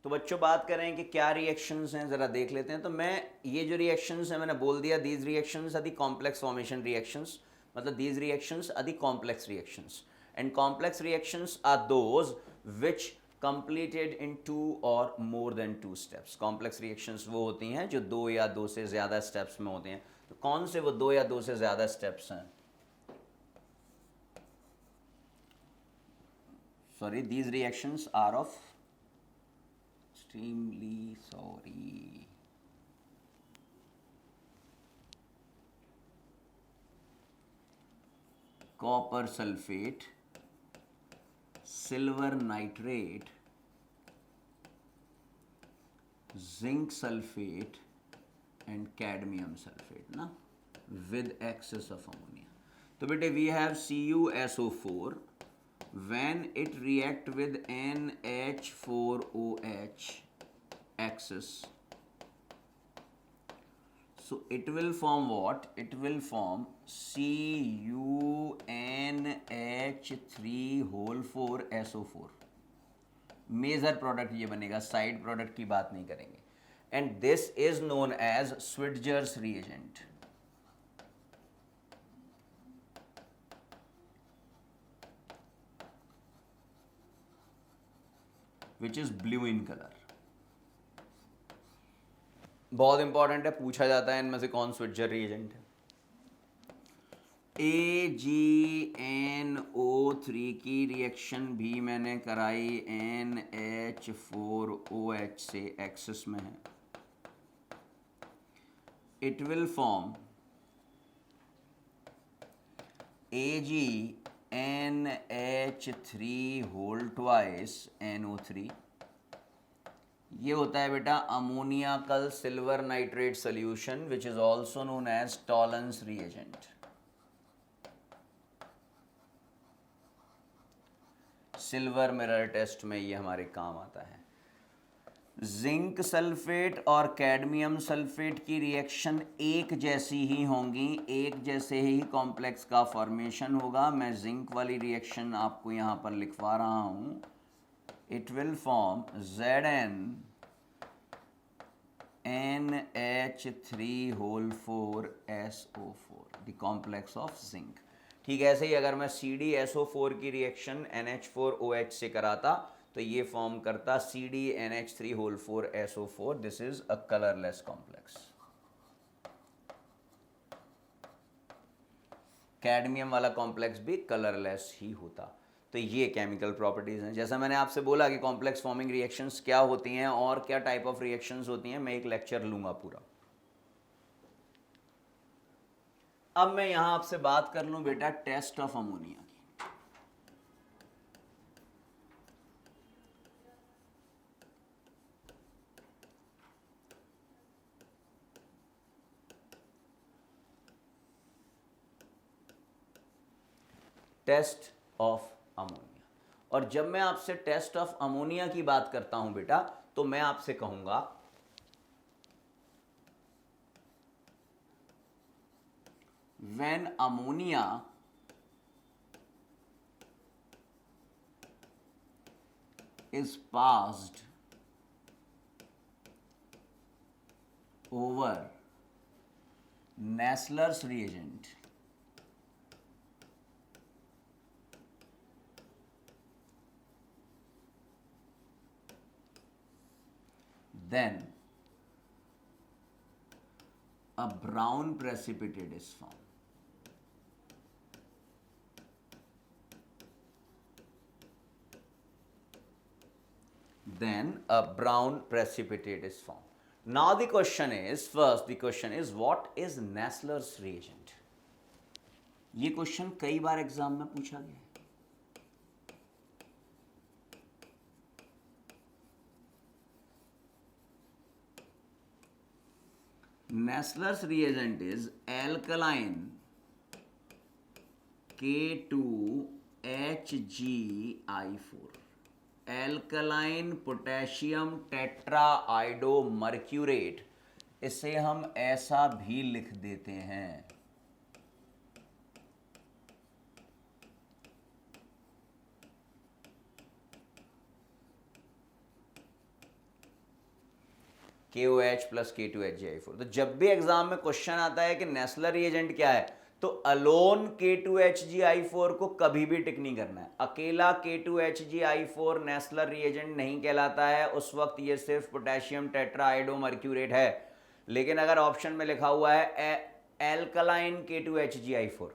तो बच्चों बात करें कि क्या रिएक्शंस हैं, ज़रा देख लेते हैं। तो मैं ये जो रिएक्शंस हैं मैंने बोल दिया, these reactions are the complex formation reactions, मतलब these reactions are the complex reactions, and complex reactions are those which completed in two or more than two steps। Complex reactions वो होती हैं जो दो या दो से ज़्यादा स्टेप्स में होते हैं। तो कौन से वो दो या दो से ज़्यादा स्टेप्स हैं? Sorry, these reactions are of extremely sorry copper sulfate, silver nitrate, zinc sulfate and cadmium sulfate ना, with excess of ammonia। तो बेटे we have CuSO4, when it react with NH4OH excess, so it will form what? It will form CuNH3 major product ये बनेगा, side product की बात नहीं करेंगे। And this is known as Schweizer's reagent, which is blue in colour. बहुत important है, पूछा जाता है इनमें से कौन स्विट्जर रिएजेंट है। AgNO3 की रिएक्शन भी मैंने कराई NH4OH से, एक्सेस में है। It will form AgNH3 whole twice NO3। ये होता है बेटा ammoniacal silver nitrate solution, which is also known as Tollens reagent. Silver mirror test में ये हमारे काम आता है। जिंक सल्फेट और कैडमियम सल्फेट की रिएक्शन एक जैसी ही होंगी, एक जैसे ही कॉम्प्लेक्स का फॉर्मेशन होगा। मैं जिंक वाली रिएक्शन आपको यहाँ पर लिखवा रहा हूँ। It will form ZnNH3 whole 4SO4, the complex of zinc. ठीक है, ऐसे ही अगर मैं CdSO4 की रिएक्शन NH4OH से कराता तो ये फॉर्म करता CdNH3 whole 4SO4। This is a colourless complex. Cadmium वाला कॉम्प्लेक्स भी कलरलेस ही होता। तो ये केमिकल प्रॉपर्टीज हैं। जैसा मैंने आपसे बोला कि कॉम्प्लेक्स फॉर्मिंग रिएक्शंस क्या होती हैं और क्या टाइप ऑफ रिएक्शंस होती हैं, मैं एक लेक्चर लूंगा पूरा। अब मैं यहां आपसे बात कर लूं बेटा टेस्ट ऑफ अमोनिया की। Test of ammonia. और जब मैं आपसे टेस्ट ऑफ अमोनिया की बात करता हूं बेटा, तो मैं आपसे कहूंगा when ammonia is passed over Nessler's reagent, then a brown precipitate is formed। Then a brown precipitate is formed। Now the question is, first the question is, what is Nessler's reagent? ये question कई बार exam में पूछा गया है। Nessler's reagent is alkaline K2HgI4, alkaline potassium tetraiodomercurate. इसे हम ऐसा भी लिख देते हैं, KOH प्लस K2HgI4। तो जब भी एग्जाम में क्वेश्चन आता है कि नेस्लर रिएजेंट क्या है, तो अलोन K2HgI4 को कभी भी टिक नहीं करना है। अकेला K2HgI4 नेस्लर रिएजेंट नहीं कहलाता है, उस वक्त ये सिर्फ पोटेशियम टेट्राआइडोमर्क्यूरेट है। लेकिन अगर ऑप्शन में लिखा हुआ है एल्कलाइन K2HgI4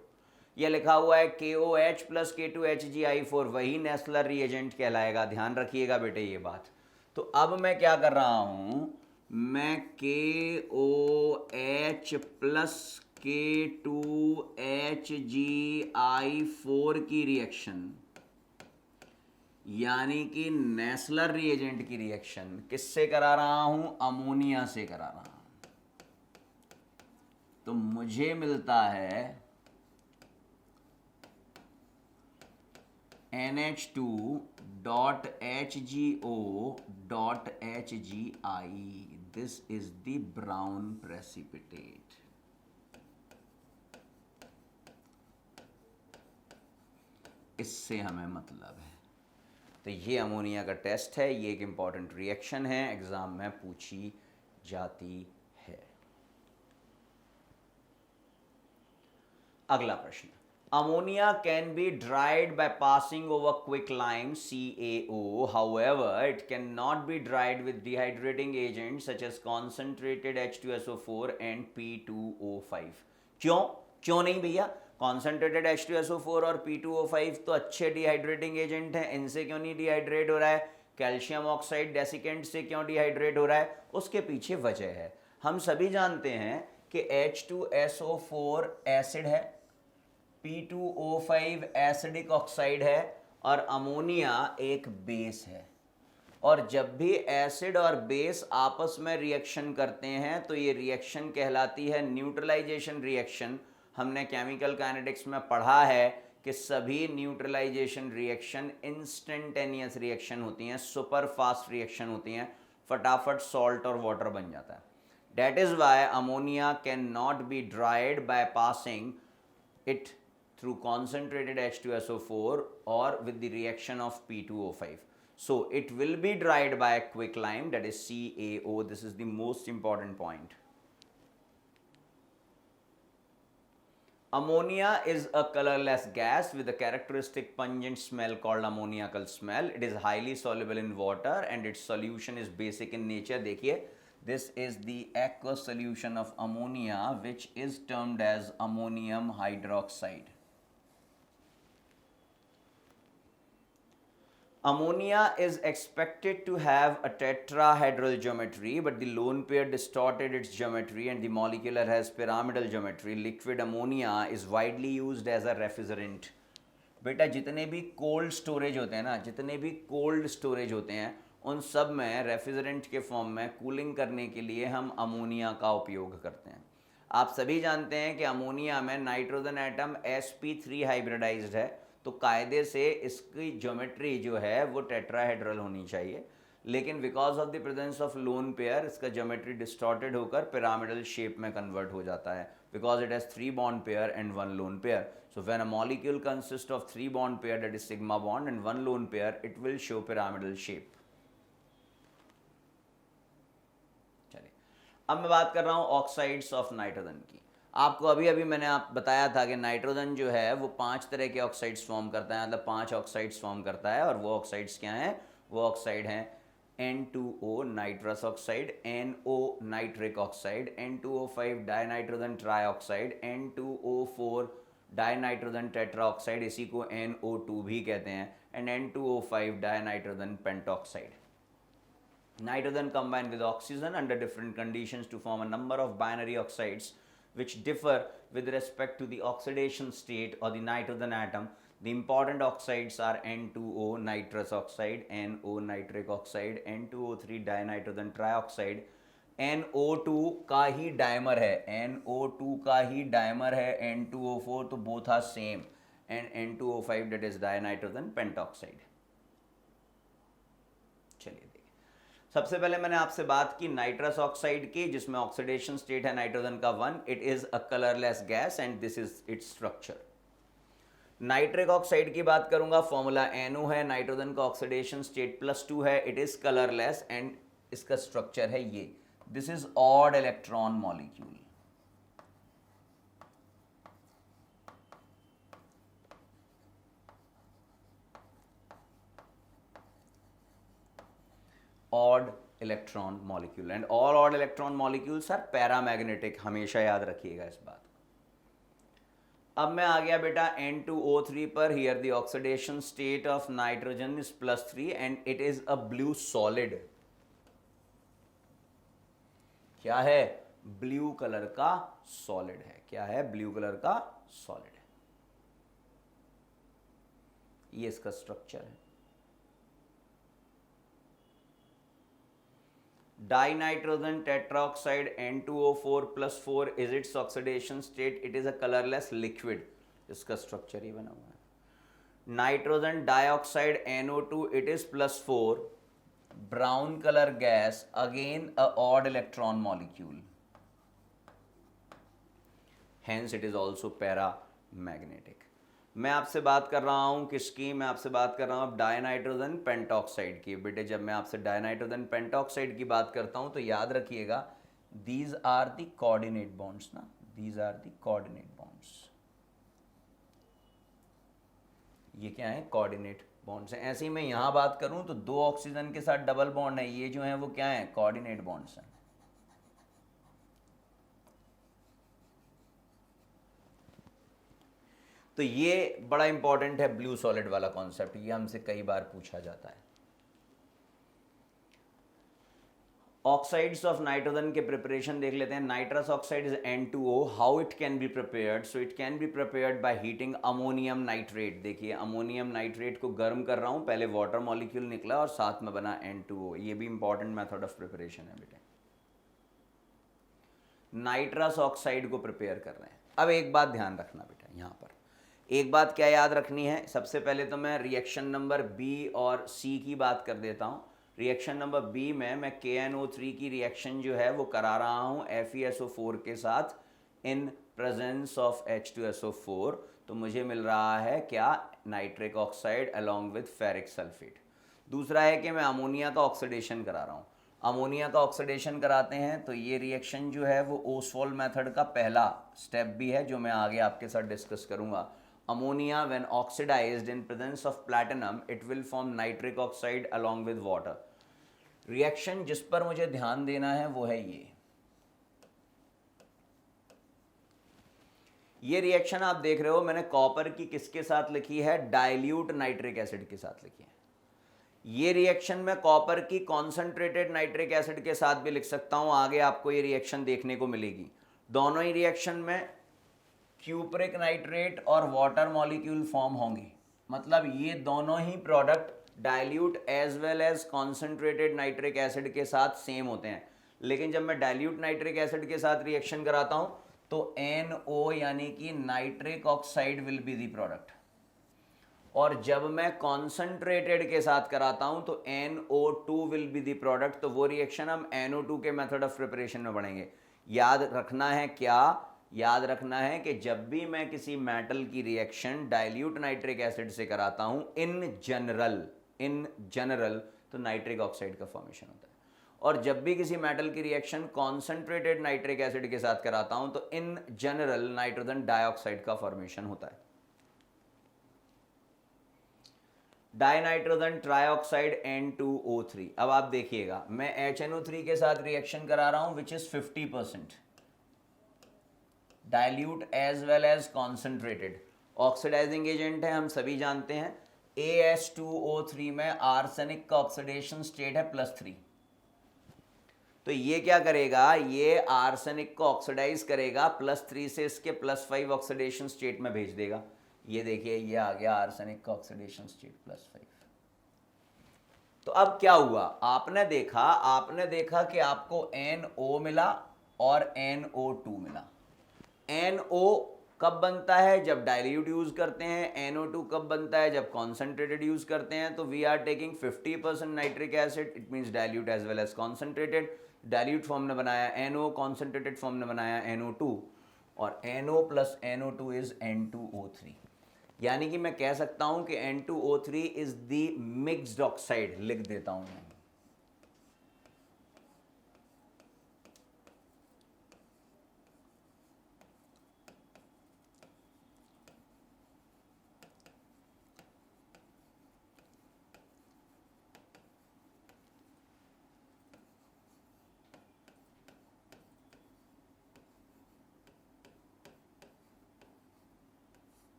या लिखा हुआ है KOH प्लस K2HgI4, वही नेस्लर रिएजेंट कहलाएगा। ध्यान रखिएगा बेटे ये बात। तो अब मैं क्या कर रहा हूं, मैं KOH प्लस K2HgI4 की रिएक्शन यानी कि नेस्लर रिएजेंट की रिएक्शन किससे करा रहा हूं, अमोनिया से करा रहा हूं। तो मुझे मिलता है NH2.HgO.HgI. This is the brown precipitate. इससे हमें मतलब है। तो ये अमोनिया का टेस्ट है, ये एक इंपॉर्टेंट रिएक्शन है, एग्जाम में पूछी जाती है। अगला प्रश्न, ammonia can be dried by passing over quicklime CaO. However, it cannot be dried with dehydrating agents such as concentrated H2SO4 and P2O5. क्यों नहीं भैया? कॉन्सेंट्रेटेड H2SO4 और P2O5 तो अच्छे डिहाइड्रेटिंग एजेंट हैं, इनसे क्यों नहीं डिहाइड्रेट हो रहा है? कैल्शियम ऑक्साइड डेसिकेंट से क्यों डिहाइड्रेट हो रहा है? उसके पीछे वजह है। हम सभी जानते हैं कि H2SO4 एसिड है, P2O5 एसिडिक ऑक्साइड है और अमोनिया एक बेस है। और जब भी एसिड और बेस आपस में रिएक्शन करते हैं तो ये रिएक्शन कहलाती है न्यूट्रलाइजेशन रिएक्शन। हमने केमिकल काइनेटिक्स में पढ़ा है कि सभी न्यूट्रलाइजेशन रिएक्शन इंस्टेंटेनियस रिएक्शन होती हैं, सुपर फास्ट रिएक्शन होती हैं, फटाफट सॉल्ट और वाटर बन जाता है। That is why ammonia can not be dried by passing it through concentrated H2SO4 or with the reaction of P2O5. So it will be dried by quicklime, that is CaO. This is the most important point. Ammonia is a colorless gas with a characteristic pungent smell called ammoniacal smell. It is highly soluble in water and its solution is basic in nature. देखिए, this is the aqueous solution of ammonia, which is termed as ammonium hydroxide. Ammonia is expected to have a tetrahedral geometry, but the lone pair distorted its geometry and the molecular has pyramidal geometry. Liquid ammonia is widely used as a refrigerant. बेटा जितने भी cold storage होते हैं ना, जितने भी cold storage होते हैं उन सब में रेफ्रिजरेंट के फॉर्म में कूलिंग करने के लिए हम अमोनिया का उपयोग करते हैं। आप सभी जानते हैं कि अमोनिया में नाइट्रोजन एटम sp3 हाइब्रिडाइज्ड है, तो कायदे से इसकी ज्योमेट्री जो है वो टेट्राहेड्रल होनी चाहिए, लेकिन because of the presence of lone pair इसका ज्योमेट्री डिस्टॉर्टेड होकर पिरामिडल शेप में कन्वर्ट हो जाता है, because it has 3 bond pair and 1 lone pair. So when a molecule consist of 3 bond pair that is sigma bond and 1 lone pair, it will show pyramidal shape. चलिए अब मैं बात कर रहा हूँ ऑक्साइड्स ऑफ नाइट्रोजन की. आपको अभी अभी मैंने आप बताया था कि नाइट्रोजन जो है वो 5 तरह के ऑक्साइड्स फॉर्म करता है, मतलब 5 ऑक्साइड्स फॉर्म करता है. और वो ऑक्साइड्स क्या हैं? वो ऑक्साइड हैं N2O nitrous oxide, NO nitric oxide, N2O5 dinitrogen trioxide, N2O4 dinitrogen tetroxide, इसी को NO2 भी कहते हैं, and N2O5 dinitrogen pentoxide. Nitrogen combine with oxygen under different conditions to form a number of binary oxides which differ with respect to the oxidation state or the nitrogen atom. The important oxides are N2O nitrous oxide, NO nitric oxide, N2O3 dinitrogen trioxide. NO2 का ही dimer है, NO2 का ही dimer है N2O4, तो both are same, and N2O5 that is dinitrogen pentoxide. चलिए सबसे पहले मैंने आपसे बात की नाइट्रस ऑक्साइड की, जिसमें ऑक्सीडेशन स्टेट है नाइट्रोजन का 1. It is a colourless gas and this is its structure. Nitric oxide की बात करूंगा, फॉर्मूला NO है, नाइट्रोजन का ऑक्सीडेशन स्टेट +2 है, इट इज कलरलेस एंड इसका स्ट्रक्चर है ये. This is odd electron molecule. odd electron molecule and all odd electron molecules are paramagnetic. हमेशा याद रखिएगा इस बात. अब मैं आ गया बेटा N2O3 पर. Here the oxidation state of nitrogen is +3 and it is a blue solid. क्या है? ब्लू कलर का सॉलिड है. क्या है? ब्लू कलर का सॉलिड है. ये इसका स्ट्रक्चर है. Dinitrogen tetroxide N2O4 + 4 is its oxidation state. It is a colorless liquid. इसका स्ट्रक्चर ही बना हुआ है. Nitrogen dioxide NO2, it is +4, brown color gas, again a odd electron molecule. Hence it is also paramagnetic. मैं आपसे बात कर रहा हूँ किसकी? मैं आपसे बात कर रहा हूँ अब डायनाइट्रोजन पेंटॉक्साइड की. बेटे जब मैं आपसे डायनाइट्रोजन पेंटॉक्साइड की बात करता हूँ तो याद रखिएगा these are the coordinate bonds ना. These are the coordinate bonds. ये क्या है? कोऑर्डिनेट बॉन्ड्स हैं. ऐसे ही मैं यहाँ बात करूँ तो 2 ऑक्सीजन के साथ डबल बॉन्ड है. ये जो है वो क्या है? कोऑर्डिनेट बॉन्ड्स हैं. तो ये बड़ा इंपॉर्टेंट है ब्लू सॉलिड वाला कॉन्सेप्ट. ये हमसे कई बार पूछा जाता है. ऑक्साइड्स ऑफ नाइट्रोजन के प्रिपरेशन देख लेते हैं. Nitrous oxide is N2O. How it can be prepared? So it can be prepared by heating ammonium nitrate. देखिए अमोनियम नाइट्रेट को गर्म कर रहा हूं. पहले वाटर मॉलिक्यूल निकला और साथ में बना N2O. ये भी इंपॉर्टेंट मेथड ऑफ प्रिपरेशन है बेटे. नाइट्रस ऑक्साइड को प्रिपेयर कर रहे हैं. अब एक बात ध्यान रखना बेटा. यहां पर एक बात क्या याद रखनी है? सबसे पहले तो मैं रिएक्शन नंबर बी और सी की बात कर देता हूँ. रिएक्शन नंबर बी में मैं KNO3 की रिएक्शन जो है वो करा रहा हूँ FeSO4 के साथ इन प्रेजेंस ऑफ H2SO4. तो मुझे मिल रहा है क्या? Nitric oxide along with ferric sulphate. दूसरा है कि मैं अमोनिया का ऑक्सीडेशन करा रहा हूँ. अमोनिया का ऑक्सीडेशन कराते हैं तो ये रिएक्शन जो है वो ओसवाल्ड मेथड का पहला स्टेप भी है जो मैं आगे आपके साथ डिस्कस करूँगा. Ammonia when oxidized in presence of platinum it will form nitric oxide along with water. Reaction जिस पर मुझे ध्यान देना है वो है ये रिएक्शन आप देख रहे हो. मैंने कॉपर की किसके साथ लिखी है? डाइल्यूट नाइट्रिक एसिड के साथ लिखी है. ये रिएक्शन मैं कॉपर की कॉन्सेंट्रेटेड नाइट्रिक एसिड के साथ भी लिख सकता हूं. आगे आपको ये रिएक्शन देखने को मिलेगी. दोनों ही रिएक्शन में क्यूप्रिक नाइट्रेट और वाटर मॉलिक्यूल फॉर्म होंगे. मतलब ये दोनों ही product dilute as well as concentrated nitric acid के साथ सेम होते हैं. लेकिन जब मैं डाइल्यूट नाइट्रिक एसिड के साथ रिएक्शन कराता हूं तो NO यानी कि nitric oxide will be the product. और जब मैं कॉन्सेंट्रेटेड के साथ कराता हूं तो NO2 will be the product. तो वो रिएक्शन हम NO2 के मेथड ऑफ प्रिपरेशन में पढ़ेंगे. याद रखना है क्या? याद रखना है कि जब भी मैं किसी मेटल की रिएक्शन डाइल्यूट नाइट्रिक एसिड से कराता हूं इन जनरल तो नाइट्रिक ऑक्साइड का फॉर्मेशन होता है. और जब भी किसी मेटल की रिएक्शन कॉन्सेंट्रेटेड नाइट्रिक एसिड के साथ कराता हूं तो इन जनरल नाइट्रोजन डाइऑक्साइड का फॉर्मेशन होता है. Dinitrogen trioxide N2O3. अब आप देखिएगा मैं HNO3 के साथ रिएक्शन करा रहा हूं which is 50% dilute as well as concentrated. Oxidising agent है हम सभी जानते हैं. AS2O3 में आर्सेनिक का ऑक्सीडेशन स्टेट है +3. तो ये क्या करेगा? ये आर्सेनिक को ऑक्सीडाइज करेगा +3 से इसके +5 ऑक्सीडेशन स्टेट में भेज देगा. ये देखिए ये आ गया आर्सेनिक का ऑक्सीडेशन स्टेट +5. तो अब क्या हुआ? आपने देखा कि आपको NO मिला और NO2 मिला. NO कब बनता है? जब डाइल्यूट यूज करते हैं. NO2 कब बनता है? जब कॉन्सेंट्रेटेड यूज करते हैं. तो we are taking 50% nitric acid. It means dilute as well as concentrated. Dilute form ने बनाया NO, कॉन्सेंट्रेटेड फॉर्म ने बनाया NO2 और NO + NO2 इज N2O3. यानी कि मैं कह सकता हूं कि N2O3 is the mixed oxide. लिख देता हूं मैं.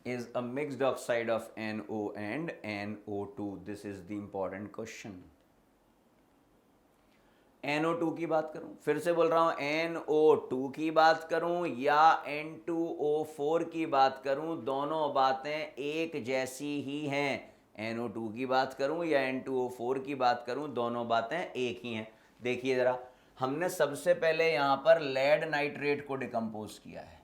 is a mixed oxide of NO and NO2? This is the important question. NO2 की बात करूं, फिर से बोल रहा हूं, NO2 की बात करूं या N2O4 की बात करूं, दोनों बातें एक जैसी ही हैं। NO2 की बात करूं या N2O4 की बात करूं, दोनों बातें एक ही हैं। देखिए ज़रा, हमने सबसे पहले यहाँ पर लेड नाइट्रेट को डिकम्पोज किया है,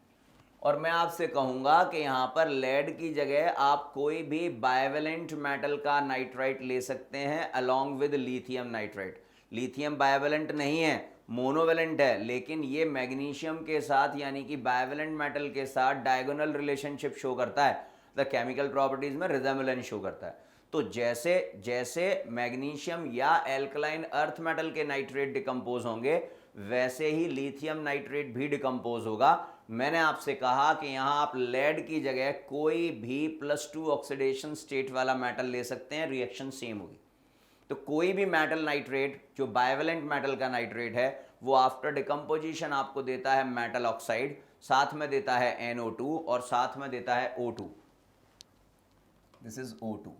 और मैं आपसे कहूँगा कि यहाँ पर लेड की जगह आप कोई भी बाइवेलेंट मेटल का नाइट्राइट ले सकते हैं along with lithium nitrite. Lithium bivalent नहीं है, मोनोवेलेंट है, लेकिन ये मैग्नीशियम के साथ यानी कि बाइवेलेंट मेटल के साथ डायगोनल रिलेशनशिप शो करता है, द केमिकल प्रॉपर्टीज में रिजेम्बलेंस शो करता है। तो जैसे जैसे मैग्नीशियम या एल्कलाइन अर्थ मेटल के नाइट्रेट डिकम्पोज होंगे, वैसे ही लिथियम नाइट्रेट भी डिकम्पोज होगा। मैंने आपसे कहा कि यहाँ आप लेड की जगह कोई भी +2 ऑक्सीडेशन स्टेट वाला मेटल ले सकते हैं, रिएक्शन सेम होगी। तो कोई भी मेटल नाइट्रेट जो बाइवेलेंट मेटल का नाइट्रेट है, वो आफ्टर डिकम्पोजिशन आपको देता है मेटल ऑक्साइड, साथ में देता है NO2 और साथ में देता है O2। This is O2।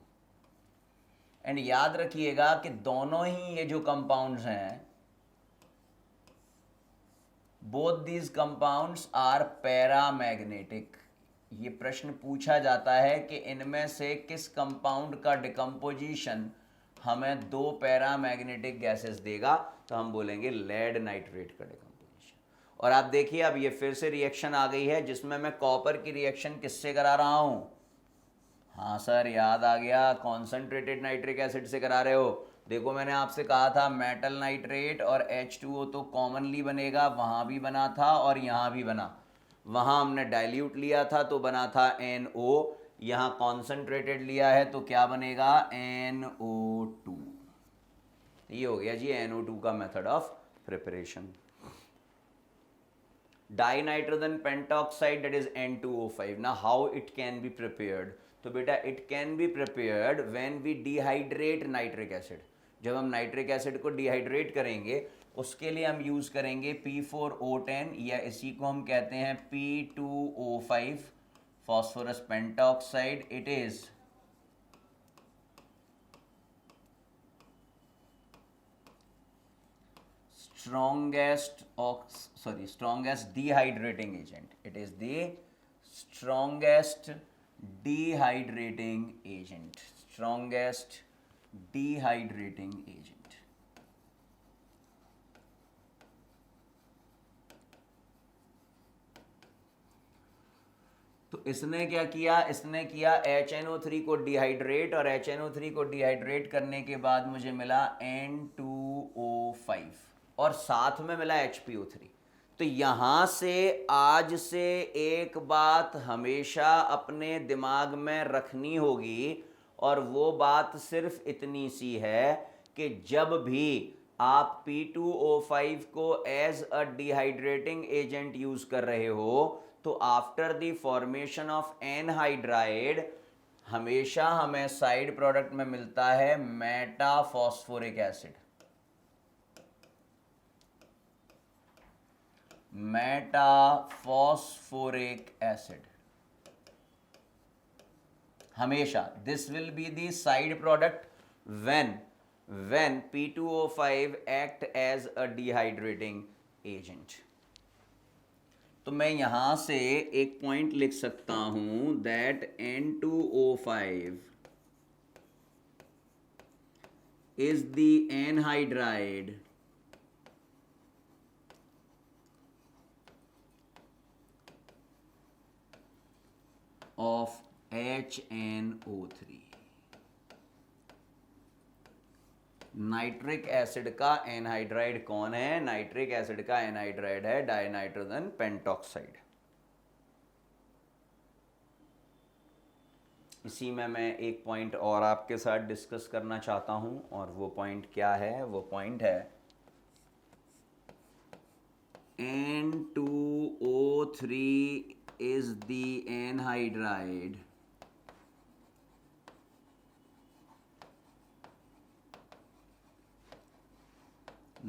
And याद रखिएगा कि दोनों ही ये जो कंपाउंड्स हैं, both these compounds are paramagnetic. ये प्रश्न पूछा जाता है कि इनमें से किस कंपाउंड का डिकम्पोजिशन हमें 2 पैरामैग्नेटिक गैसेस देगा, तो हम बोलेंगे लेड नाइट्रेट का डिकम्पोजिशन। और आप देखिए, अब ये फिर से रिएक्शन आ गई है जिसमें मैं कॉपर की रिएक्शन किससे करा रहा हूं? हाँ सर, याद आ गया, कॉन्सेंट्रेटेड नाइट्रिक एसिड से करा रहे हो। देखो, मैंने आपसे कहा था मेटल नाइट्रेट और H2O तो कॉमनली बनेगा, वहाँ भी बना था और यहाँ भी बना। वहाँ हमने डाइल्यूट लिया था तो बना था NO, यहाँ कॉन्सेंट्रेटेड लिया है तो क्या बनेगा? NO2। ये हो गया जी NO2 का method of preparation. Dinitrogen pentoxide, that is N2O5. now how it can be prepared? तो बेटा it can be prepared when we dehydrate nitric acid। जब हम नाइट्रिक एसिड को डिहाइड्रेट करेंगे, उसके लिए हम यूज करेंगे P4O10 या इसी को हम कहते हैं P2O5 phosphorus pentoxide. It is strongest dehydrating agent. It is the strongest dehydrating agent. Strongest dehydrating agent. तो इसने क्या किया? इसने किया HNO3 को डिहाइड्रेट, और HNO3 को डिहाइड्रेट करने के बाद मुझे मिला N2O5 और साथ में मिला HPO3। तो यहाँ से आज से एक बात हमेशा अपने दिमाग में रखनी होगी, और वो बात सिर्फ इतनी सी है कि जब भी आप P2O5 को as a dehydrating agent use कर रहे हो, तो after the formation of anhydride हमेशा हमें साइड प्रोडक्ट में मिलता है मेटाफॉस्फोरिक एसिड। मेटाफॉस्फोरिक एसिड हमेशा, this will be the side product when P2O5 act as a dehydrating agent। तो मैं यहां से एक पॉइंट लिख सकता हूं that N2O5 is the anhydride of HNO3। Nitric acid का एनहाइड्राइड कौन है? नाइट्रिक एसिड का एनहाइड्राइड है डाइनाइट्रोजन पेंटॉक्साइड। इसी में मैं एक पॉइंट और आपके साथ डिस्कस करना चाहता हूं, और वो पॉइंट क्या है? वो पॉइंट है N2O3 is the anhydride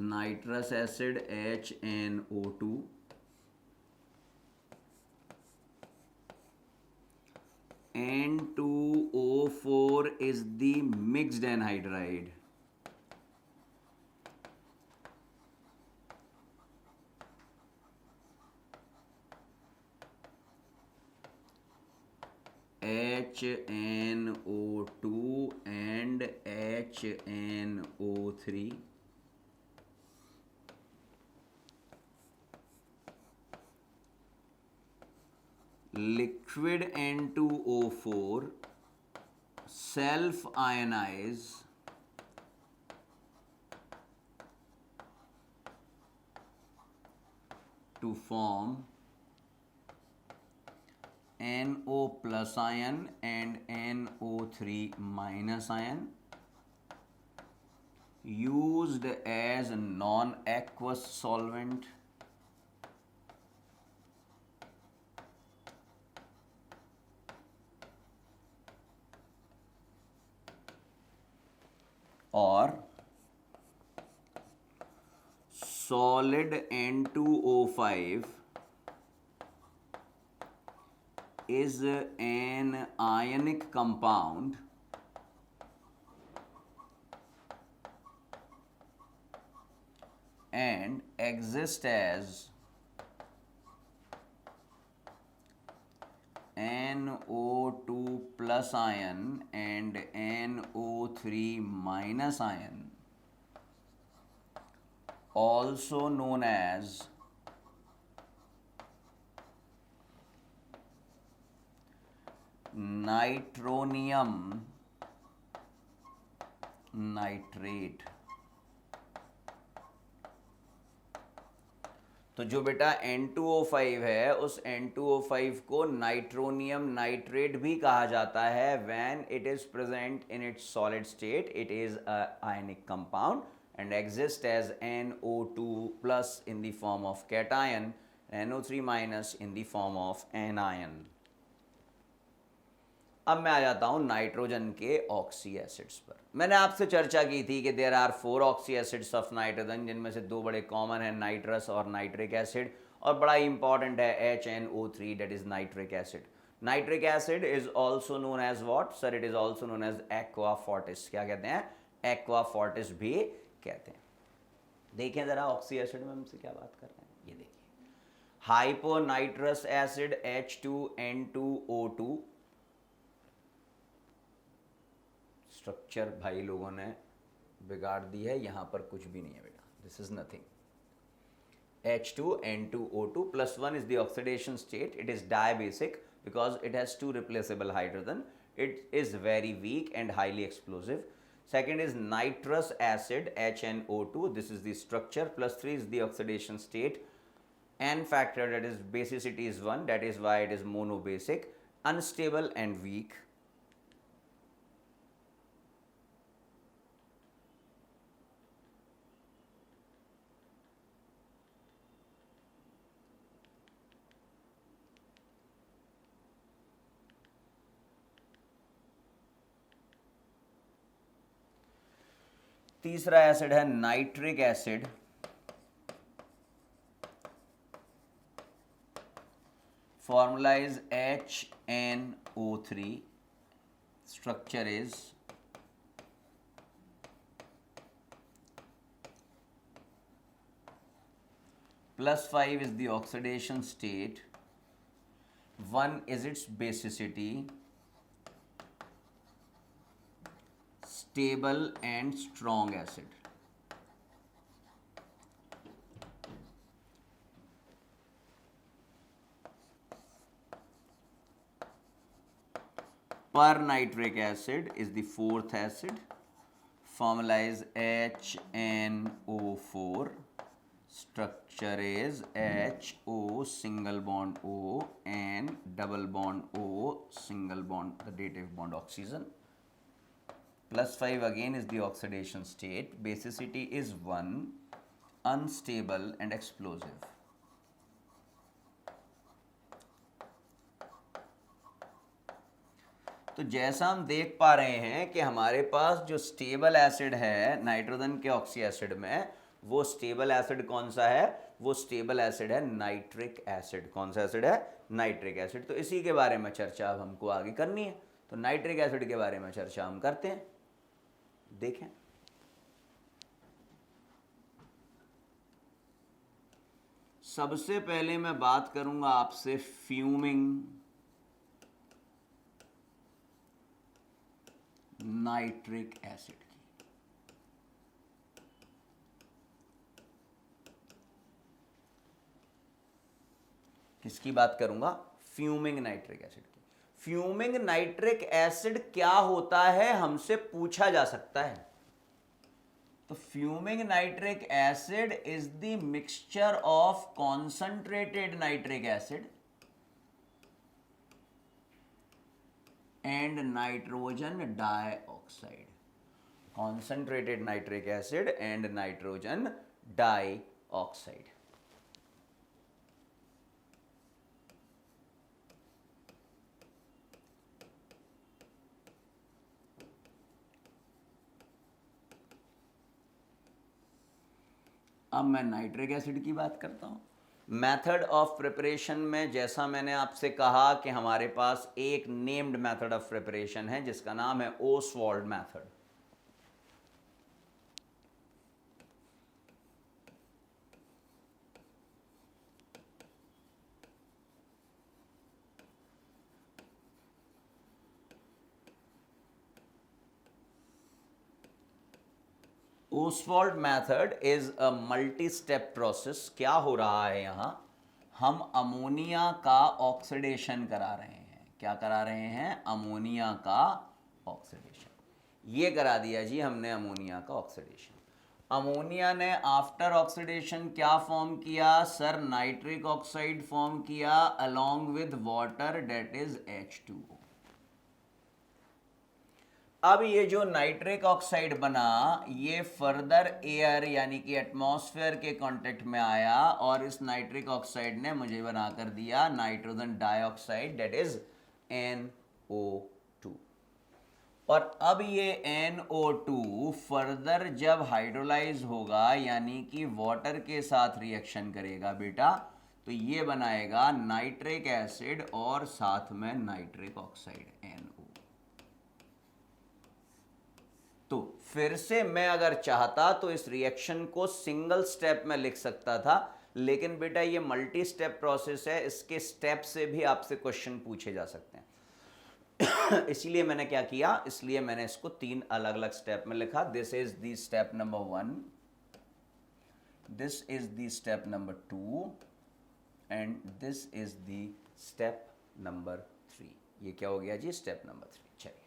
nitrous acid HNO2 N2O4 is the mixed anhydride. HNO2 and HNO3. Liquid N2O4 self-ionize to form NO plus ion and NO3 minus ion, used as a non-aqueous solvent. Or solid N2O5 is an ionic compound and exists as NO2 plus ion and NO3 minus ion, also known as nitronium nitrate. तो जो बेटा N2O5 है उस N2O5 को nitronium nitrate भी कहा जाता है when it is present in its solid state. It is a ionic compound and exists as NO2 plus in the form of cation, NO3 minus in the form of anion. अब मैं आ जाता हूं nitrogen के oxy acids पर। मैंने आपसे चर्चा की थी कि there are 4 oxy acids of nitrogen, जिनमें से 2 बड़े कॉमन हैं, नाइट्रस और नाइट्रिक एसिड, और बड़ा इंपॉर्टेंट है HNO3 that is nitric acid. Nitric acid is also known as what sir? It is also known as aqua fortis. क्या कहते हैं? एक्वा फॉर्टिस भी कहते हैं. देखिए जरा ऑक्सी एसिड में हमसे क्या बात कर रहे हैं, ये देखिए. Hyponitrous acid H2N2O2. स्ट्रक्चर भाई लोगों ने बिगाड़ दी है, यहां पर कुछ भी नहीं है बेटा, this is nothing. H2N2O2 plus 1 is the oxidation state. It is diabasic because it has 2 replaceable hydrogen. It is very weak and highly explosive. Second is nitrous acid HNO2. This is the structure. Plus 3 is the oxidation state. N factor, that is basicity, is 1. That is why it is monobasic, unstable and weak. तीसरा acid है nitric acid. Formula is HNO3. Structure is +5 is the oxidation state, 1 is its basicity, stable and strong acid. Pernitric acid is the 4th acid. Formula is HNO4. Structure is HO single bond O and double bond O single bond, the dative bond oxygen. +5 again is the oxidation state. Basicity is 1, unstable and explosive. तो जैसा हम देख पा रहे हैं कि हमारे पास जो स्टेबल एसिड है नाइट्रोजन के ऑक्सी एसिड में, वो स्टेबल एसिड कौन सा है? वो स्टेबल एसिड है नाइट्रिक एसिड। कौन सा एसिड है? Nitric acid. तो इसी के बारे में चर्चा अब हमको आगे करनी है। तो नाइट्रिक एसिड के बारे में चर्चा हम करते हैं। देखें, सबसे पहले मैं बात करूंगा आपसे फ्यूमिंग नाइट्रिक एसिड की। किसकी बात करूंगा? फ्यूमिंग नाइट्रिक एसिड की। फ्यूमिंग नाइट्रिक एसिड क्या होता है, हमसे पूछा जा सकता है। तो fuming nitric acid is the mixture of concentrated nitric acid and nitrogen dioxide. Concentrated nitric acid and nitrogen dioxide. अब मैं नाइट्रिक एसिड की बात करता हूं। मेथड ऑफ प्रिपरेशन में जैसा मैंने आपसे कहा कि हमारे पास एक नेम्ड मेथड ऑफ प्रिपरेशन है जिसका नाम है Oswald method. Oswald method is a multi step process. क्या हो रहा है यहां? हम अमोनिया का ऑक्सीडेशन करा रहे हैं। क्या करा रहे हैं? अमोनिया का ऑक्सीडेशन। ये करा दिया जी हमने अमोनिया का ऑक्सीडेशन। अमोनिया ने आफ्टर ऑक्सीडेशन क्या फॉर्म किया सर? नाइट्रिक ऑक्साइड फॉर्म किया along with water, that is H2O। अब ये जो नाइट्रिक ऑक्साइड बना ये फर्दर एयर यानी कि एटमॉस्फेयर के कांटेक्ट में आया और इस नाइट्रिक ऑक्साइड ने मुझे बना कर दिया nitrogen dioxide, date is NO2। और अब ये NO2 फर्दर जब हाइड्रोलाइज होगा यानी कि वाटर के साथ रिएक्शन करेगा बेटा, तो ये बनाएगा नाइट्रिक एसिड और साथ में नाइट्रिक ऑक्साइड NO। तो फिर से मैं अगर चाहता तो इस रिएक्शन को सिंगल स्टेप में लिख सकता था, लेकिन बेटा ये मल्टी स्टेप प्रोसेस है, इसके स्टेप से भी आपसे क्वेश्चन पूछे जा सकते हैं। इसलिए मैंने क्या किया, इसलिए मैंने इसको 3 अलग अलग स्टेप में लिखा। This is the step number 1, this is the step number 2 and this is the step number 3। ये क्या हो गया जी? Step number 3। चलिए,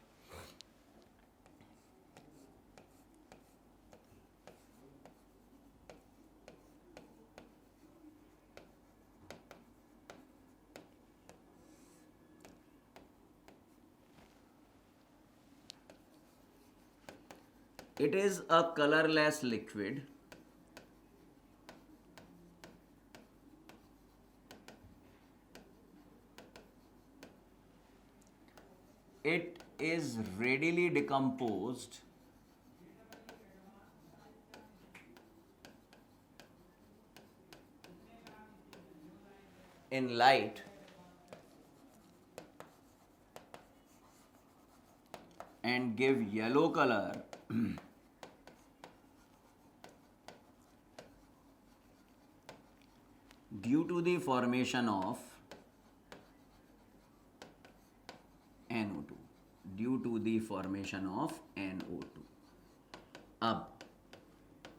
it is a colorless liquid it is readily decomposed in light and give yellow color due to the formation of NO2, due to the formation of NO2। अब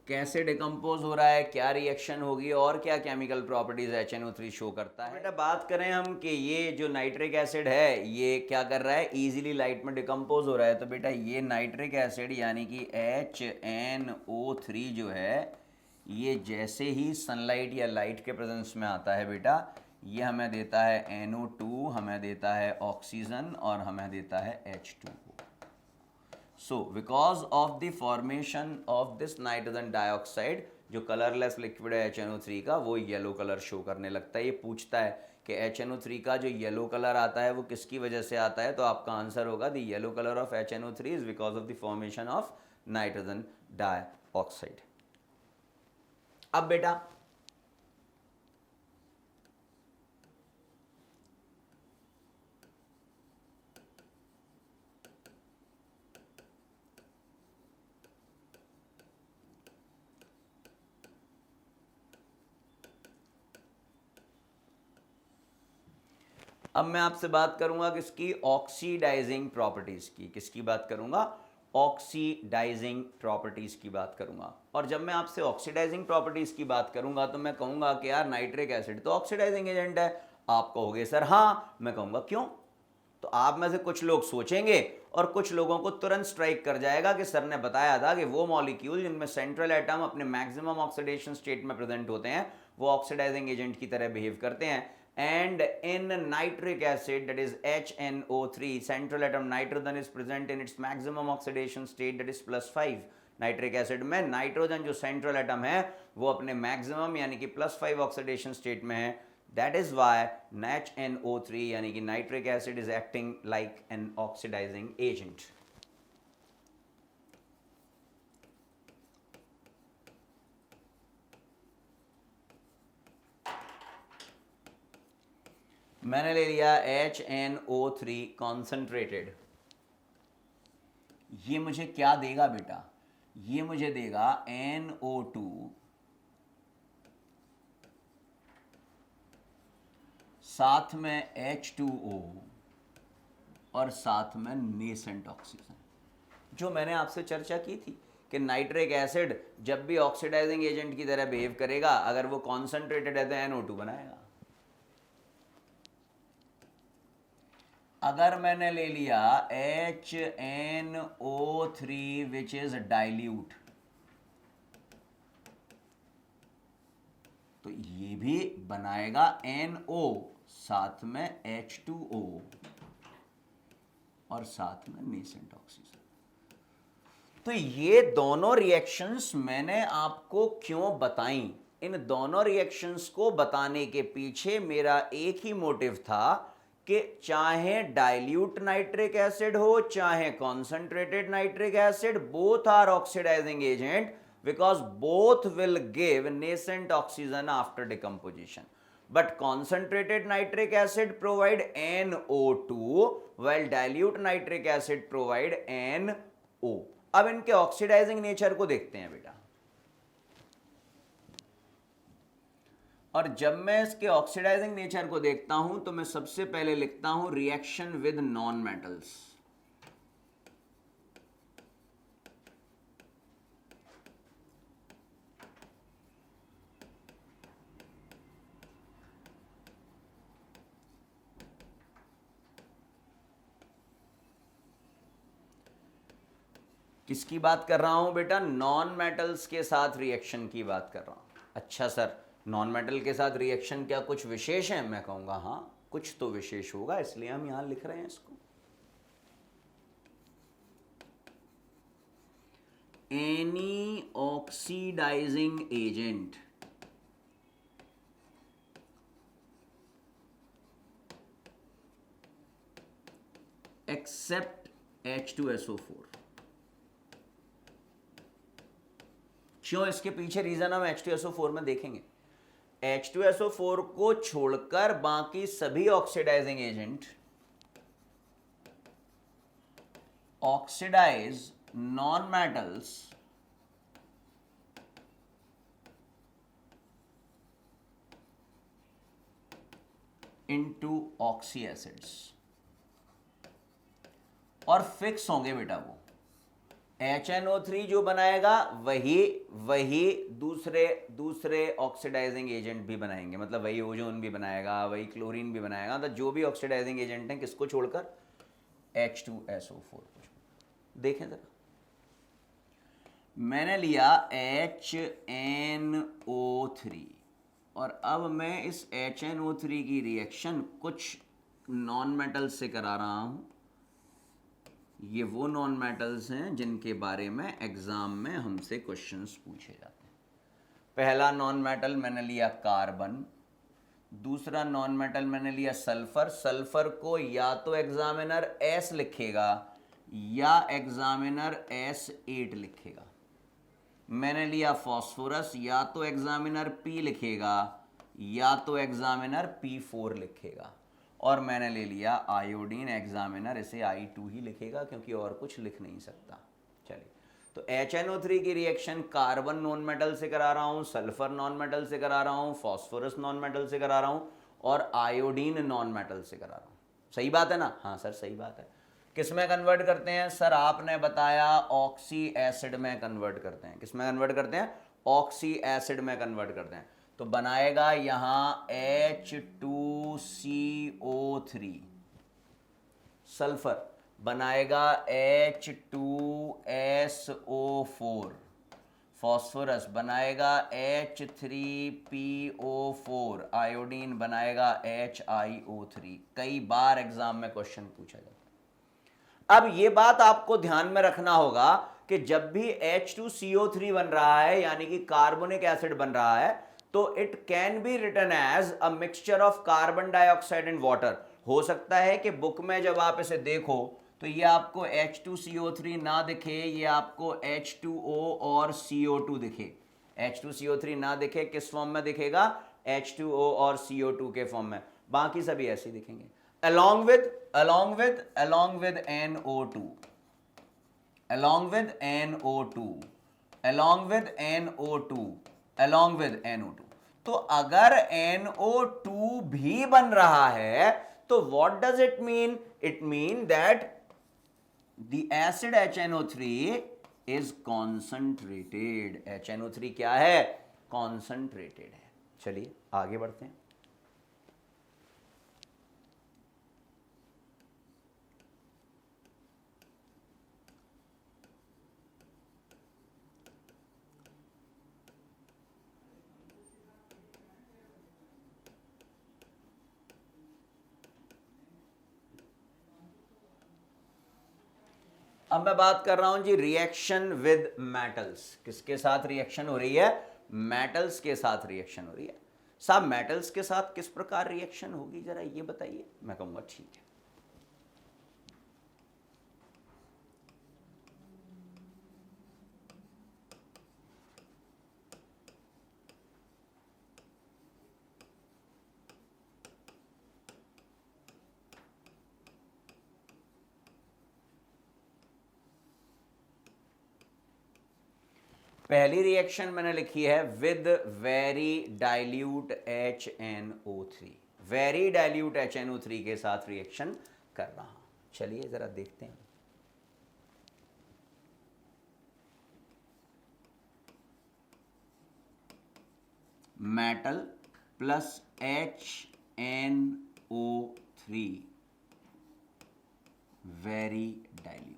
कैसे decompose हो रहा है, क्या रिएक्शन होगी और क्या केमिकल प्रॉपर्टीज HNO3 शो करता है। बेटा बात करें हम कि ये जो नाइट्रिक एसिड है ये क्या कर रहा है? इजीली लाइट में डिकम्पोज हो रहा है। तो बेटा ये नाइट्रिक एसिड यानी कि HNO3 जो है ये जैसे ही सनलाइट या लाइट के प्रेजेंस में आता है बेटा, ये हमें देता है NO2, हमें देता है ऑक्सीजन और हमें देता है H2O। So, because of the formation of this nitrogen dioxide, जो कलरलेस लिक्विड है HNO3 का, वो येलो कलर शो करने लगता है। ये पूछता है कि HNO3 का जो येलो कलर आता है वो किसकी वजह से आता है, तो आपका आंसर होगा the yellow colour of HNO3 is because of the formation of nitrogen dioxide. अब बेटा अब मैं आपसे बात करूंगा किसकी, ऑक्सीडाइजिंग प्रॉपर्टीज की। किसकी बात करूंगा, ऑक्सीडाइजिंग प्रॉपर्टीज की बात करूंगा। और जब मैं आपसे ऑक्सीडाइजिंग प्रॉपर्टीज की बात करूंगा तो मैं कहूंगा कि यार नाइट्रिक एसिड तो ऑक्सीडाइजिंग एजेंट है। आप कहोगे सर हाँ, मैं कहूंगा क्यों। तो आप में से कुछ लोग सोचेंगे और कुछ लोगों को तुरंत स्ट्राइक कर जाएगा कि सर ने बताया था कि वो मॉलिक्यूल जिनमें सेंट्रल एटम अपने मैक्सिमम ऑक्सीडेशन स्टेट में प्रेजेंट होते हैं वो ऑक्सीडाइजिंग एजेंट की तरह बिहेव करते हैं। And in nitric acid that is HNO3 central atom nitrogen is present in its maximum oxidation state that is +5। Nitric acid में नाइट्रोजन जो सेंट्रल एटम है वो अपने मैक्सिमम यानी कि +5 ऑक्सीडेशन स्टेट में है। That is why NaCNO3 यानी कि nitric acid is acting like an oxidizing agent. मैंने ले लिया HNO3 कॉन्सेंट्रेटेड। ये मुझे क्या देगा बेटा, ये मुझे देगा NO2 साथ में H2O और साथ में नेसेंट ऑक्सीजन। जो मैंने आपसे चर्चा की थी कि नाइट्रिक एसिड जब भी ऑक्सीडाइजिंग एजेंट की तरह बिहेव करेगा, अगर वो कॉन्सेंट्रेटेड है तो NO2 बनाएगा। अगर मैंने ले लिया HNO3 विच इज डाइल्यूट, तो ये भी बनाएगा NO साथ में H2O और साथ में नेसेंट ऑक्सीजन। तो ये दोनों रिएक्शंस मैंने आपको क्यों बताई, इन दोनों रिएक्शंस को बताने के पीछे मेरा एक ही मोटिव था कि चाहे डाइल्यूट नाइट्रिक एसिड हो चाहे concentrated nitric acid, both are oxidising agent because both will give nascent oxygen after decomposition, but concentrated nitric acid provide NO2 while dilute nitric acid provide NO। अब इनके oxidising nature को देखते हैं बेटा। और जब मैं इसके ऑक्सीडाइजिंग नेचर को देखता हूं तो मैं सबसे पहले लिखता हूं रिएक्शन विद नॉन मेटल्स। किसकी बात कर रहा हूं बेटा, नॉन मेटल्स के साथ रिएक्शन की बात कर रहा हूं। अच्छा सर, नॉन मेटल के साथ रिएक्शन क्या कुछ विशेष है? मैं कहूंगा हाँ, कुछ तो विशेष होगा, इसलिए हम यहां लिख रहे हैं इसको। Any oxidising agent except H2SO4। क्यों, इसके पीछे रीजन हम H2SO4 में देखेंगे। H2SO4 को छोड़कर बाकी सभी oxidising agent oxidise non metals into oxy acids और फिक्स होंगे बेटा। वो HNO3 जो बनाएगा वही दूसरे ऑक्सीडाइजिंग एजेंट भी बनाएंगे, मतलब वही ओजोन भी बनाएगा, वही क्लोरीन भी बनाएगा। तो जो भी ऑक्सीडाइजिंग एजेंट हैं किसको छोड़कर, H2SO4 को। देखें जरा, मैंने लिया HNO3 और अब मैं इस HNO3 की रिएक्शन कुछ नॉन मेटल से करा रहा हूं। ये वो नॉन मेटल्स हैं जिनके बारे में एग्जाम में हमसे क्वेश्चंस पूछे जाते हैं। पहला नॉन मेटल मैंने लिया कार्बन, दूसरा नॉन मेटल मैंने लिया सल्फर। सल्फर को या तो एग्जामिनर S लिखेगा या एग्जामिनर S8 लिखेगा। मैंने लिया फॉस्फोरस, या तो एग्जामिनर P लिखेगा या तो एग्जामिनर P4 लिखेगा। और मैंने ले लिया आयोडीन, एग्जामिनर इसे I2 ही लिखेगा क्योंकि और कुछ लिख नहीं सकता। चलिए, तो HNO3 की रिएक्शन कार्बन नॉन मेटल से करा रहा हूँ, सल्फर नॉन मेटल से करा रहा हूँ, फॉस्फोरस नॉन मेटल से करा रहा हूँ, और आयोडीन नॉन मेटल से करा रहा हूँ। सही बात है ना? हाँ सर सही बात है। किस में कन्वर्ट करते हैं सर? आपने बताया ऑक्सी एसिड में कन्वर्ट करते हैं। किस में कन्वर्ट करते हैं? ऑक्सी एसिड में कन्वर्ट करते हैं। तो बनाएगा यहां H2CO3, सल्फर बनाएगा H2SO4, फॉस्फोरस बनाएगा H3PO4, आयोडीन बनाएगा HiO3। कई बार एग्जाम में क्वेश्चन पूछा जाता है। अब ये बात आपको ध्यान में रखना होगा कि जब भी H2CO3 बन रहा है यानी कि कार्बोनिक एसिड बन रहा है, तो it can be written as a mixture of carbon dioxide and water. हो सकता है कि बुक में जब आप इसे देखो तो ये आपको H2CO3 ना दिखे, ये आपको H2O और CO2 दिखे। H2CO3 ना दिखे, किस फॉर्म में दिखेगा? H2O और CO2 के फॉर्म में। बाकी सभी ऐसे ही दिखेंगे। along with NO2, along with NO2, along with NO2, along with NO2। तो अगर NO2 भी बन रहा है तो what does it mean? It mean that the acid HNO3 is concentrated। HNO3 क्या है? concentrated है। चलिए आगे बढ़ते हैं। अब मैं बात कर रहा हूं जी रिएक्शन विद मेटल्स। किसके साथ रिएक्शन हो रही है? मेटल्स के साथ रिएक्शन हो रही है। साहब मेटल्स के साथ किस प्रकार रिएक्शन होगी जरा ये बताइए। मैं कहूंगा ठीक है। पहली रिएक्शन मैंने लिखी है with very dilute HNO3। Very dilute HNO3 के साथ रिएक्शन कर रहा हूं। चलिए जरा देखते हैं। Metal plus HNO3 very dilute.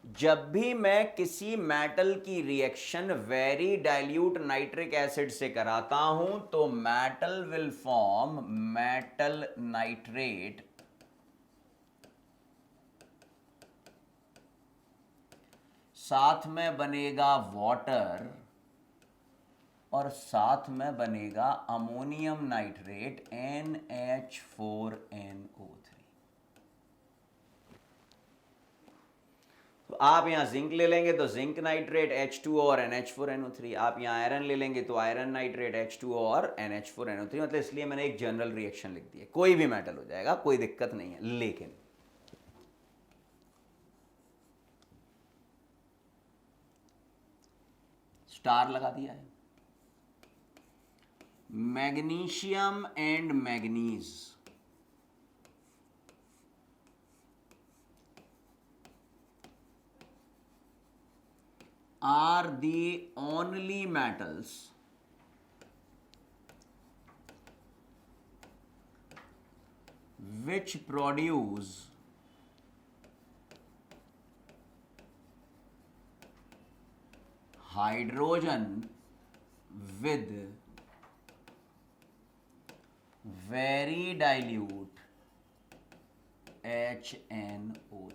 जब भी मैं किसी मेटल की reaction very dilute nitric acid से कराता हूं तो metal will form metal nitrate, साथ में बनेगा वाटर और साथ में बनेगा अमोनियम नाइट्रेट NH4NO3। तो आप यहां जिंक ले लेंगे तो जिंक नाइट्रेट H2O और NH4NO3। आप यहां आयरन ले लेंगे तो आयरन नाइट्रेट H2O और NH4NO3। मतलब इसलिए मैंने एक जनरल रिएक्शन लिख दी है। कोई भी मेटल हो जाएगा, कोई दिक्कत नहीं है। लेकिन स्टार लगा दिया है। Magnesium and manganese are the only metals which produce hydrogen with very dilute HNO3।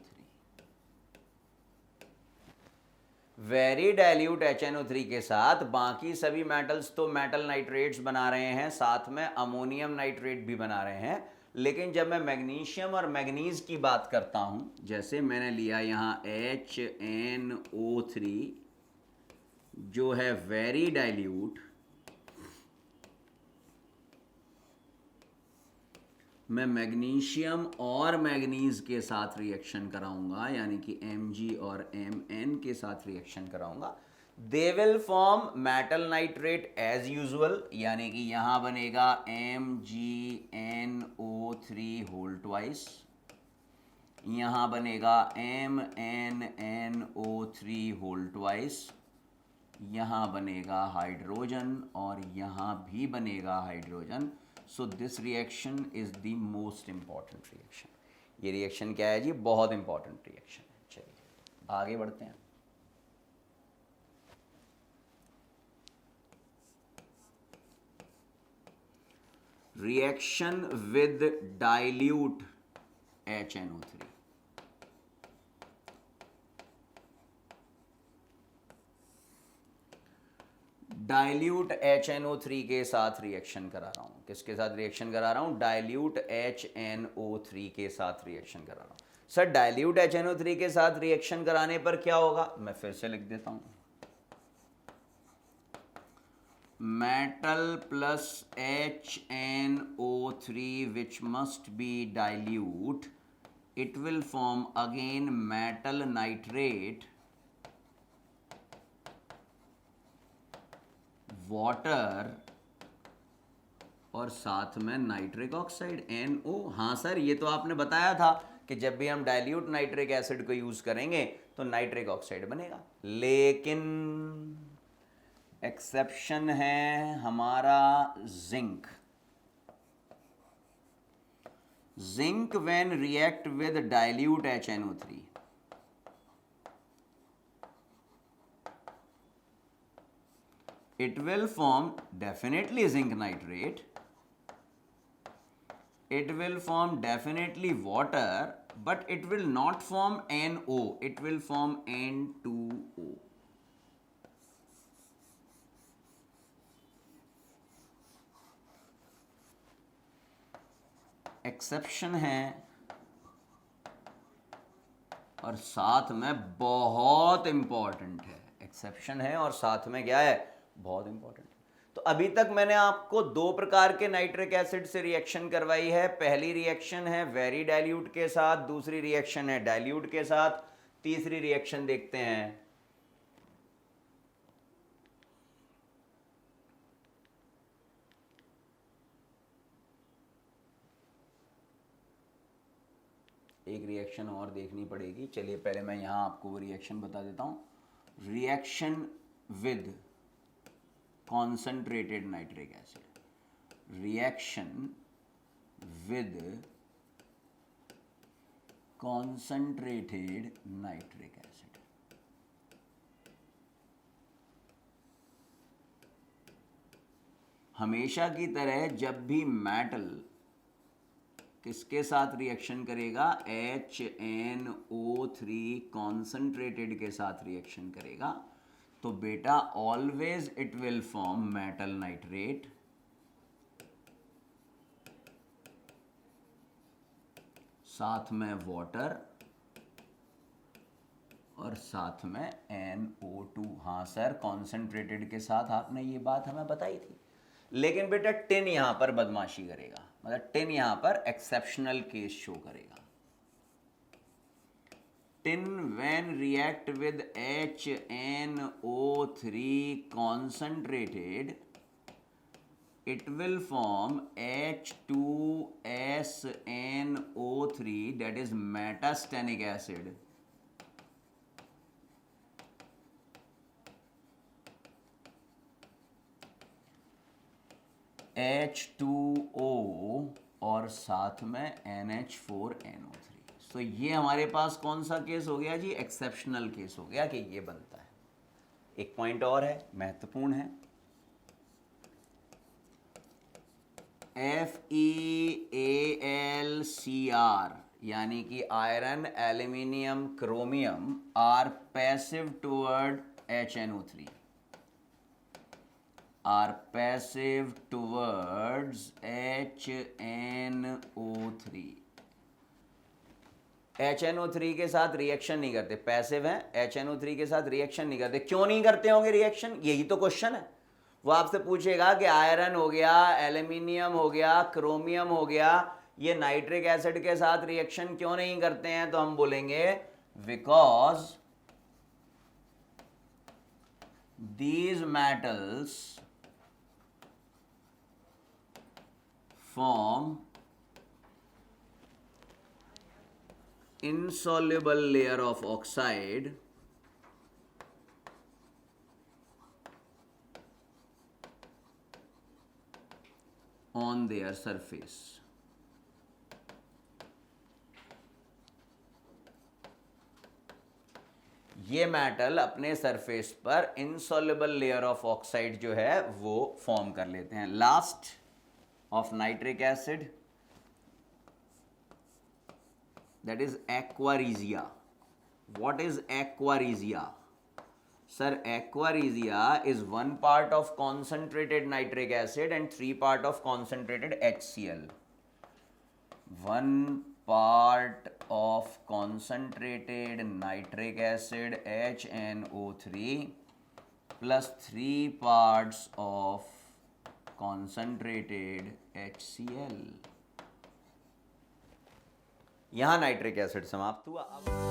Very dilute HNO3 के साथ बाकी सभी मेटल्स तो मेटल नाइट्रेट्स बना रहे हैं, साथ में अमोनियम नाइट्रेट भी बना रहे हैं। लेकिन जब मैं मैग्नीशियम और मैग्नीज की बात करता हूं, जैसे मैंने लिया यहां HNO3 जो है वेरी डाइल्यूट, मैं मैग्नीशियम और मैग्नीज के साथ रिएक्शन कराऊंगा, यानी कि Mg और Mn के साथ रिएक्शन कराऊंगा। They will form metal nitrate as usual, यानी कि यहां बनेगा MgNO3 होल ट्वाइस, यहां बनेगा MnNO3 होल ट्वाइस, यहां बनेगा हाइड्रोजन और यहां भी बनेगा hydrogen. So this reaction is the most important reaction. ये रिएक्शन क्या है जी? बहुत इंपॉर्टेंट रिएक्शन है. चलिए आगे बढ़ते हैं. Reaction with dilute HNO3. Dilute HNO3 के साथ रिएक्शन करा रहा हूं. किसके साथ रिएक्शन करा रहा हूं? डाइल्यूट HNO3 के साथ रिएक्शन करा रहा हूं. सर डाइल्यूट HNO3 के साथ रिएक्शन कराने पर क्या होगा? मैं फिर से लिख देता हूं. Metal plus HNO3 which must be dilute, it will form again metal nitrate, water और साथ में नाइट्रिक ऑक्साइड NO. हाँ सर, ये तो आपने बताया था कि जब भी हम डाइल्यूट नाइट्रिक एसिड को यूज करेंगे तो नाइट्रिक ऑक्साइड बनेगा. लेकिन एक्सेप्शन है हमारा zinc. Zinc when react with dilute HNO3, it will form definitely zinc nitrate, it will form definitely water, but it will not form NO, it will form N2O. Exception है और साथ में बहुत important है. Exception है और साथ में क्या है? बहुत इंपॉर्टेंट. तो अभी तक मैंने आपको दो प्रकार के नाइट्रिक एसिड से रिएक्शन करवाई है. पहली रिएक्शन है वेरी डाइल्यूट के साथ, दूसरी रिएक्शन है डाइल्यूट के साथ. तीसरी रिएक्शन देखते हैं. एक रिएक्शन और देखनी पड़ेगी. चलिए पहले मैं यहां आपको वो रिएक्शन बता देता हूं. Reaction with concentrated nitric acid, reaction with concentrated nitric acid. हमेशा की तरह जब भी मेटल किसके साथ रिएक्शन करेगा? HNO3 कॉन्सेंट्रेटेड के साथ रिएक्शन करेगा तो बेटा always it will form metal nitrate, साथ में वाटर और साथ में NO2. हाँ सर, कॉन्सेंट्रेटेड के साथ आपने ये बात हमें बताई थी. लेकिन बेटा टिन यहां पर बदमाशी करेगा, मतलब टिन यहां पर एक्सेप्शनल केस शो करेगा. Tin when react with HNO3 concentrated, it will form H2SNO3, that is metastannic acid. H2O और साथ में NH4NO3. तो ये हमारे पास कौन सा केस हो गया जी? एक्सेप्शनल केस हो गया कि ये बनता है. एक पॉइंट और है, महत्वपूर्ण है. FeAlCr यानी कि iron, aluminium, chromium are passive toward HNO3, are passive towards HNO3. HNO3 के साथ रिएक्शन नहीं करते, पैसिव है. HNO3 के साथ रिएक्शन नहीं करते. क्यों नहीं करते होंगे रिएक्शन? यही तो क्वेश्चन है. वो आपसे पूछेगा कि आयरन हो गया, एल्यूमिनियम हो गया, क्रोमियम हो गया, ये नाइट्रिक एसिड के साथ रिएक्शन क्यों नहीं करते हैं? तो हम बोलेंगे because these metals form insoluble layer of oxide on their surface. ये मेटल अपने सरफेस पर इनसॉल्युबल लेयर ऑफ ऑक्साइड जो है वो फॉर्म कर लेते हैं. Last of nitric acid, that is aquaresia. What is aquaresia? Sir, aquaresia is 1 part of concentrated nitric acid and 3 part of concentrated HCl. 1 part of concentrated nitric acid HNO3 plus 3 parts of concentrated HCl. यहाँ nitric acid समाप्त हुआ. अब